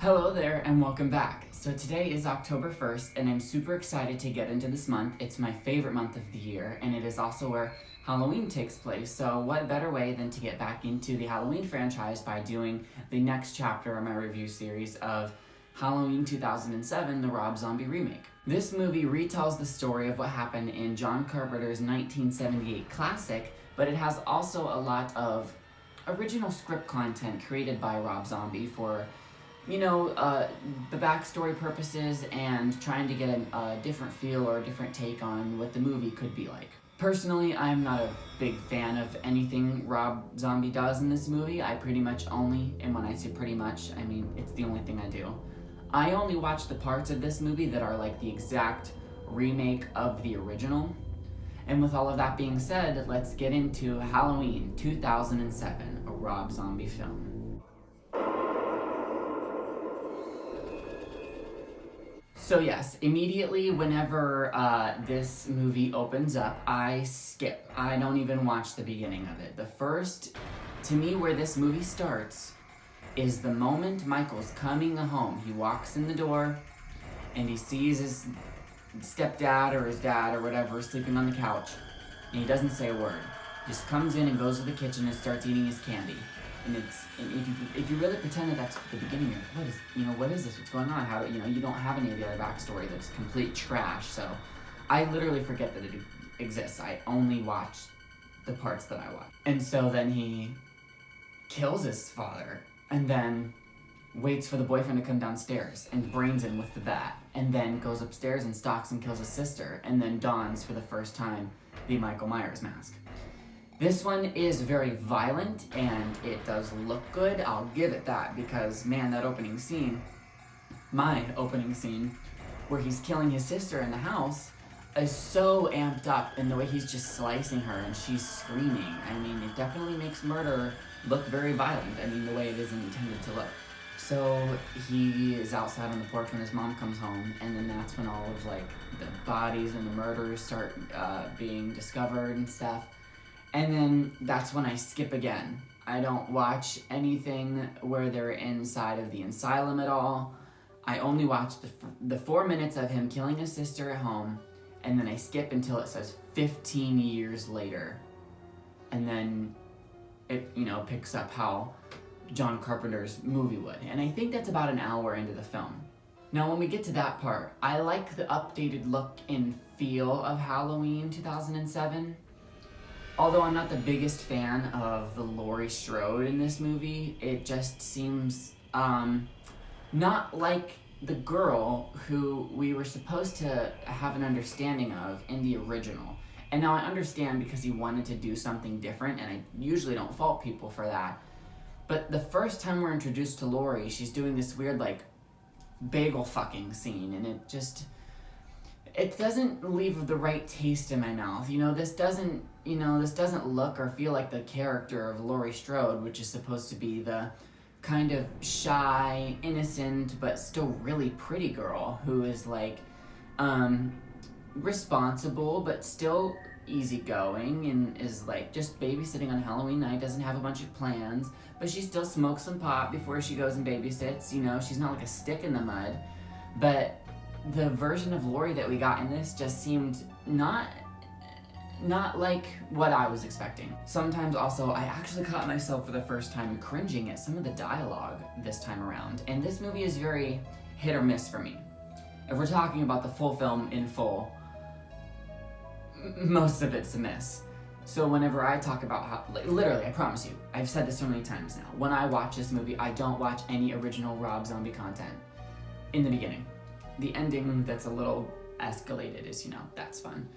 Hello there and welcome back. So today is October 1st and I'm super excited to get into this month. It's my favorite month of the year and it is also where Halloween takes place. So what better way than to get back into the Halloween franchise by doing the next chapter of my review series of Halloween 2007, the Rob Zombie remake. This movie retells the story of what happened in John Carpenter's 1978 classic, but it has also a lot of original script content created by Rob Zombie for the backstory purposes and trying to get a different feel or a different take on what the movie could be like. Personally, I'm not a big fan of anything Rob Zombie does in this movie. I pretty much only, and when I say pretty much, I mean it's the only thing I do. I only watch the parts of this movie that are like the exact remake of the original. And with all of that being said, let's get into Halloween 2007, a Rob Zombie film. So yes, immediately whenever this movie opens up, I skip. I don't even watch the beginning of it. The first, to me, where this movie starts is the moment Michael's coming home. He walks in the door and he sees his stepdad or his dad or whatever sleeping on the couch, and he doesn't say a word. He just comes in and goes to the kitchen and starts eating his candy. And if you really pretend that that's the beginning, what is this? What's going on? How you don't have any of the other backstory that's complete trash. So I literally forget that it exists. I only watch the parts that I watch. And so then he kills his father and then waits for the boyfriend to come downstairs and brains him with the bat, and then goes upstairs and stalks and kills his sister, and then dons for the first time the Michael Myers mask. This one is very violent, and it does look good. I'll give it that, because man, that opening scene, my opening scene, where he's killing his sister in the house, is so amped up, and the way he's just slicing her and she's screaming. I mean, it definitely makes murder look very violent. I mean, the way it is intended to look. So he is outside on the porch when his mom comes home, and then that's when all of like the bodies and the murders start being discovered and stuff. And then that's when I skip again. I don't watch anything where they're inside of the asylum at all. I only watch the 4 minutes of him killing his sister at home, and then I skip until it says 15 years later. And then it, picks up how John Carpenter's movie would. And I think that's about an hour into the film. Now when we get to that part, I like the updated look and feel of Halloween 2007. Although I'm not the biggest fan of the Laurie Strode in this movie, it just seems not like the girl who we were supposed to have an understanding of in the original. And now I understand because he wanted to do something different, and I usually don't fault people for that. But the first time we're introduced to Laurie, she's doing this weird, bagel fucking scene, and it doesn't leave the right taste in my mouth. This doesn't look or feel like the character of Laurie Strode, which is supposed to be the kind of shy, innocent, but still really pretty girl who is, responsible, but still easygoing, and is, just babysitting on Halloween night, doesn't have a bunch of plans, but she still smokes some pot before she goes and babysits. She's not like a stick in the mud. But the version of Laurie that we got in this just seemed not like what I was expecting. Sometimes also, I actually caught myself for the first time cringing at some of the dialogue this time around. And this movie is very hit or miss for me. If we're talking about the full film in full, most of it's a miss. So whenever I talk about how, literally, I promise you, I've said this so many times now, when I watch this movie, I don't watch any original Rob Zombie content in the beginning. The ending that's a little escalated is, that's fun.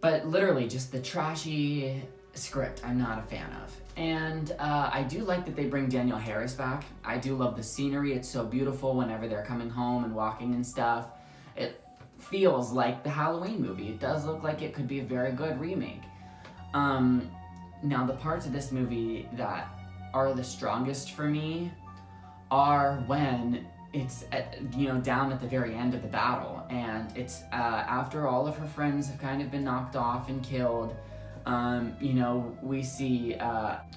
But literally, just the trashy script, I'm not a fan of. And I do like that they bring Danielle Harris back. I do love the scenery. It's so beautiful whenever they're coming home and walking and stuff. It feels like the Halloween movie. It does look like it could be a very good remake. Now, the parts of this movie that are the strongest for me are when it's down at the very end of the battle, and it's after all of her friends have kind of been knocked off and killed. We see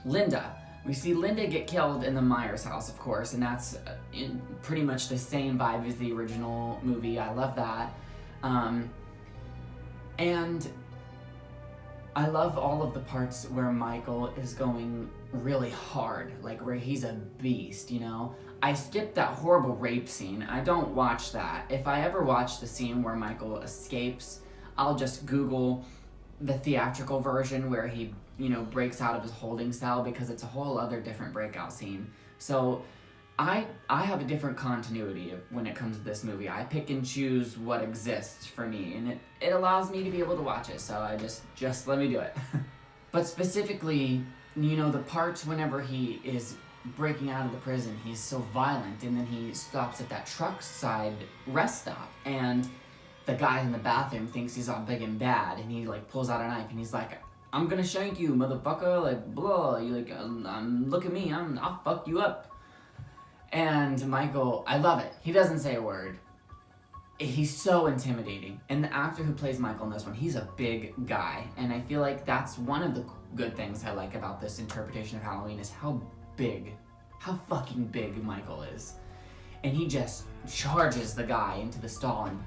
Linda We see Linda get killed in the Myers house, of course, and that's pretty much the same vibe as the original movie. I love that. And I love all of the parts where Michael is going really hard, like where he's a beast, you know? I skipped that horrible rape scene. I don't watch that. If I ever watch the scene where Michael escapes, I'll just Google the theatrical version where he, you know, breaks out of his holding cell, because it's a whole other different breakout scene. So I have a different continuity when it comes to this movie. I pick and choose what exists for me, and it allows me to be able to watch it, so I just let me do it. But specifically, you know, the parts whenever he is breaking out of the prison, he's so violent, and then he stops at that truck side rest stop, and the guy in the bathroom thinks he's all big and bad, and he like pulls out a knife, and he's like, "I'm gonna shank you, motherfucker!" Like, blah. You like, look at me, I'll fuck you up. And Michael, I love it. He doesn't say a word. He's so intimidating. And the actor who plays Michael in this one, he's a big guy, and I feel like that's one of the good things I like about this interpretation of Halloween is how fucking big Michael is. And he just charges the guy into the stall and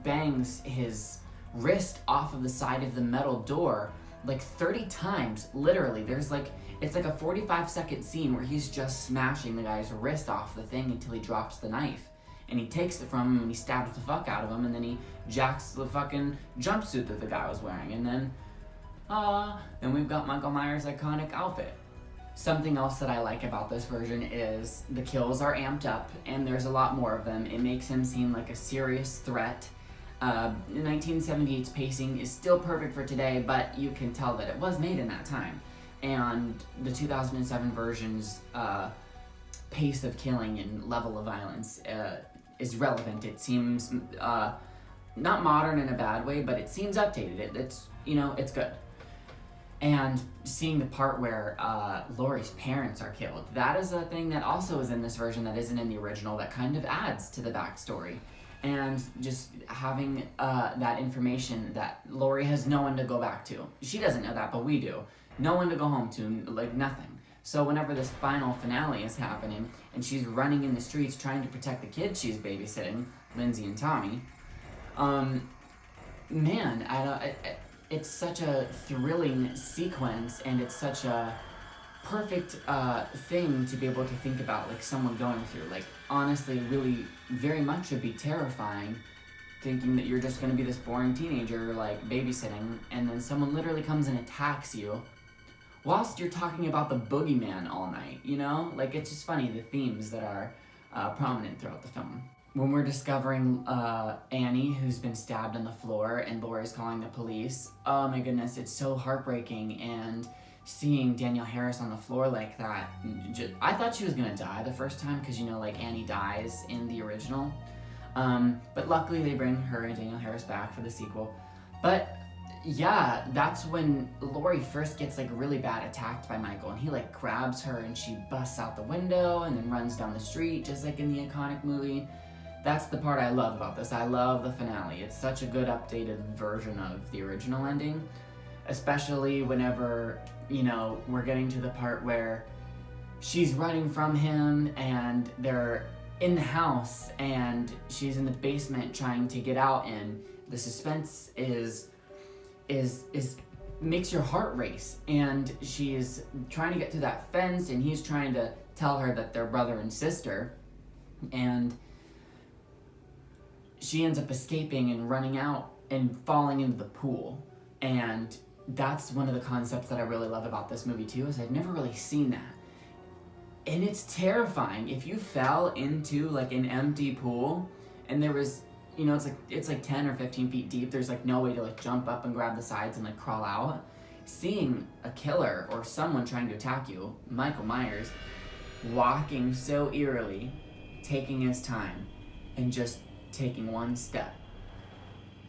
bangs his wrist off of the side of the metal door like 30 times, literally. It's like a 45-second scene where he's just smashing the guy's wrist off the thing until he drops the knife. And he takes it from him and he stabs the fuck out of him, and then he jacks the fucking jumpsuit that the guy was wearing. And then we've got Michael Myers' iconic outfit. Something else that I like about this version is the kills are amped up, and there's a lot more of them. It makes him seem like a serious threat. 1978's pacing is still perfect for today, but you can tell that it was made in that time. And the 2007 version's pace of killing and level of violence is relevant. It seems not modern in a bad way, but it seems updated. It's, you know, it's good. And seeing the part where Laurie's parents are killed, that is a thing that also is in this version that isn't in the original, that kind of adds to the backstory. And just having that information that Laurie has no one to go back to. She doesn't know that, but we do. No one to go home to, like nothing. So whenever this final finale is happening, and she's running in the streets trying to protect the kids she's babysitting, Lindsay and Tommy, it's such a thrilling sequence, and it's such a perfect thing to be able to think about, like someone going through. Like, honestly, really, very much would be terrifying, thinking that you're just going to be this boring teenager, like, babysitting, and then someone literally comes and attacks you whilst you're talking about the boogeyman all night, you know? Like, it's just funny, the themes that are prominent throughout the film. When we're discovering Annie, who's been stabbed on the floor, and Laurie's calling the police, oh my goodness, it's so heartbreaking. And seeing Danielle Harris on the floor like that, I thought she was gonna die the first time, because, you know, like, Annie dies in the original. But luckily they bring her and Danielle Harris back for the sequel. But yeah, that's when Laurie first gets, like, really bad attacked by Michael, and he, like, grabs her and she busts out the window and then runs down the street, just like in the iconic movie. That's the part I love about this. I love the finale. It's such a good updated version of the original ending, especially whenever, you know, we're getting to the part where she's running from him and they're in the house and she's in the basement trying to get out, and the suspense is makes your heart race, and she's trying to get through that fence and he's trying to tell her that they're brother and sister, and she ends up escaping and running out and falling into the pool. And that's one of the concepts that I really love about this movie too, is I've never really seen that. And it's terrifying. If you fell into, like, an empty pool and there was, you know, it's like 10 or 15 feet deep, there's, like, no way to, like, jump up and grab the sides and, like, crawl out. Seeing a killer or someone trying to attack you, Michael Myers, walking so eerily, taking his time, and just taking one step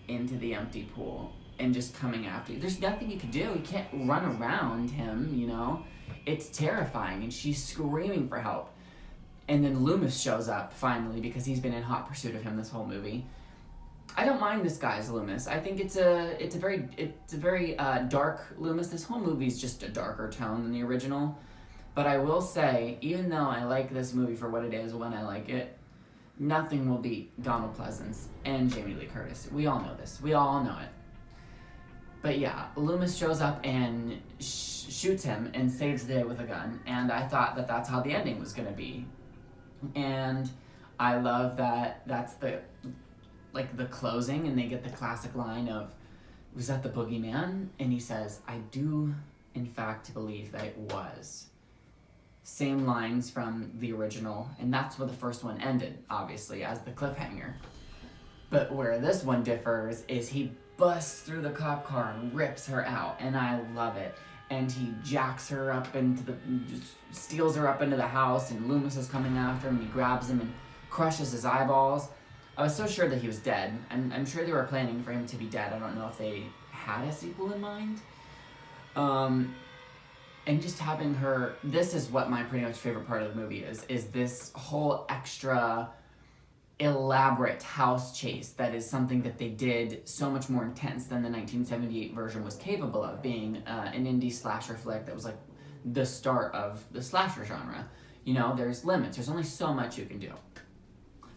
into the empty pool and just coming after you. There's nothing you can do. You can't run around him, you know? It's terrifying, and she's screaming for help. And then Loomis shows up, finally, because he's been in hot pursuit of him this whole movie. I don't mind this guy's Loomis. I think it's a very dark Loomis. This whole movie's just a darker tone than the original. But I will say, even though I like this movie for what it is when I like it, nothing will beat Donald Pleasance and Jamie Lee Curtis. We all know this. We all know it. But yeah, Loomis shows up and shoots him and saves the day with a gun. And I thought that that's how the ending was going to be. And I love that that's the closing, and they get the classic line of, was that the boogeyman? And he says, I do, in fact, believe that it was. Same lines from the original, and that's where the first one ended, obviously, as the cliffhanger. But where this one differs is he busts through the cop car and rips her out, and I love it. And he jacks her up just steals her up into the house, and Loomis is coming after him, and he grabs him and crushes his eyeballs. I was so sure that he was dead. I'm sure they were planning for him to be dead. I don't know if they had a sequel in mind. And just having her, this is what my pretty much favorite part of the movie is this whole extra elaborate house chase that is something that they did so much more intense than the 1978 version was capable of, being an indie slasher flick that was like the start of the slasher genre. You know, there's limits. There's only so much you can do.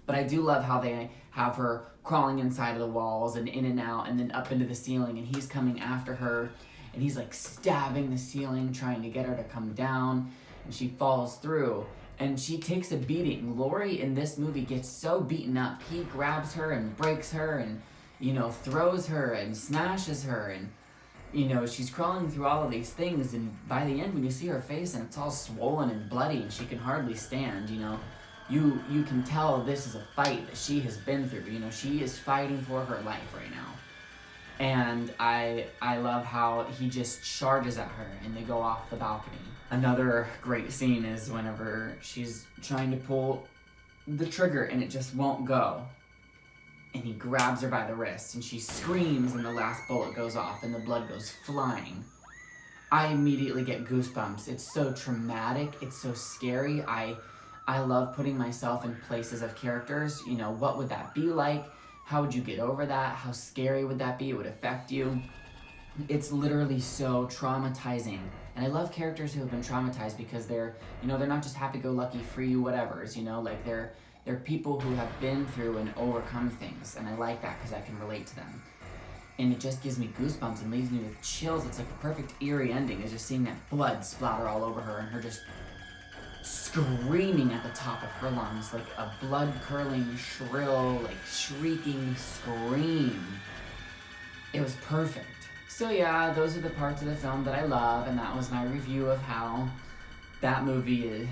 But I do love how they have her crawling inside of the walls and in and out and then up into the ceiling, and he's coming after her, and he's like stabbing the ceiling trying to get her to come down, and she falls through. And she takes a beating. Laurie in this movie gets so beaten up. He grabs her and breaks her and, you know, throws her and smashes her. And, you know, she's crawling through all of these things. And by the end, when you see her face and it's all swollen and bloody and she can hardly stand, you know, you can tell this is a fight that she has been through. You know, she is fighting for her life right now. And I love how he just charges at her and they go off the balcony. Another great scene is whenever she's trying to pull the trigger and it just won't go. And he grabs her by the wrist and she screams and the last bullet goes off and the blood goes flying. I immediately get goosebumps. It's so traumatic. It's so scary. I love putting myself in places of characters. You know, what would that be like? How would you get over that? How scary would that be? It would affect you. It's literally so traumatizing. And I love characters who have been traumatized because they're not just happy-go-lucky, free whatevers, you know, like they're people who have been through and overcome things. And I like that because I can relate to them. And it just gives me goosebumps and leaves me with chills. It's like a perfect eerie ending, is just seeing that blood splatter all over her and her just screaming at the top of her lungs, like a blood-curdling, shrill, like shrieking scream. It was perfect. So yeah, those are the parts of the film that I love, and that was my review of how that movie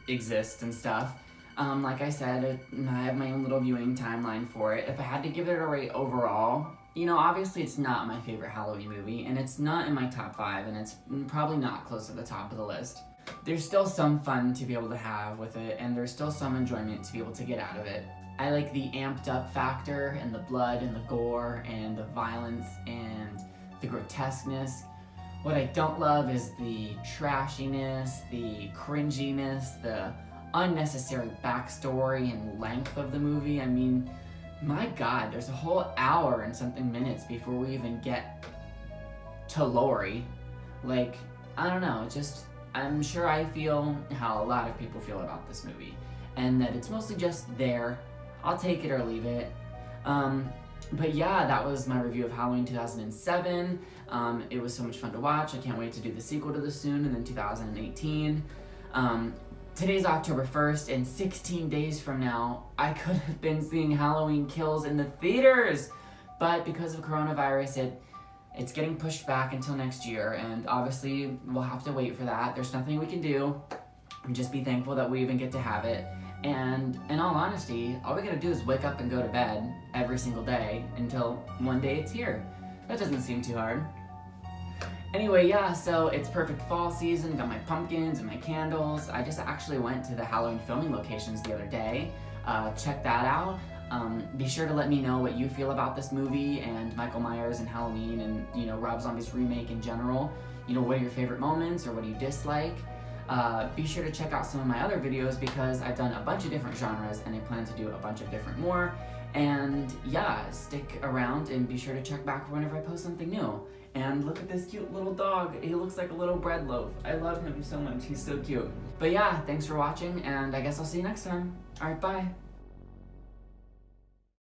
exists and stuff. Like I said, I have my own little viewing timeline for it. If I had to give it a rate overall, you know, obviously it's not my favorite Halloween movie, and it's not in my top 5, and it's probably not close to the top of the list. There's still some fun to be able to have with it, and there's still some enjoyment to be able to get out of it. I like the amped up factor and the blood and the gore and the violence and the grotesqueness. What I don't love is the trashiness, the cringiness, the unnecessary backstory and length of the movie. I mean, my God, there's a whole hour and something minutes before we even get to Laurie. Like, I don't know, I'm sure I feel how a lot of people feel about this movie, and that it's mostly just there. I'll take it or leave it. But yeah, that was my review of Halloween 2007. It was so much fun to watch. I can't wait to do the sequel to this soon, and then 2018. Today's October 1st, and 16 days from now, I could have been seeing Halloween Kills in the theaters, but because of coronavirus, it's getting pushed back until next year, and obviously we'll have to wait for that. There's nothing we can do, and just be thankful that we even get to have it. And in all honesty, all we gotta do is wake up and go to bed every single day until one day it's here. That doesn't seem too hard. Anyway, yeah, so it's perfect fall season. Got my pumpkins and my candles. I just actually went to the Halloween filming locations the other day. Check that out. Be sure to let me know what you feel about this movie and Michael Myers and Halloween and, you know, Rob Zombie's remake in general. You know, what are your favorite moments or what do you dislike? Be sure to check out some of my other videos because I've done a bunch of different genres and I plan to do a bunch of different more. And yeah, stick around and be sure to check back whenever I post something new. And look at this cute little dog. He looks like a little bread loaf. I love him so much. He's so cute. But yeah, thanks for watching, and I guess I'll see you next time. All right, bye.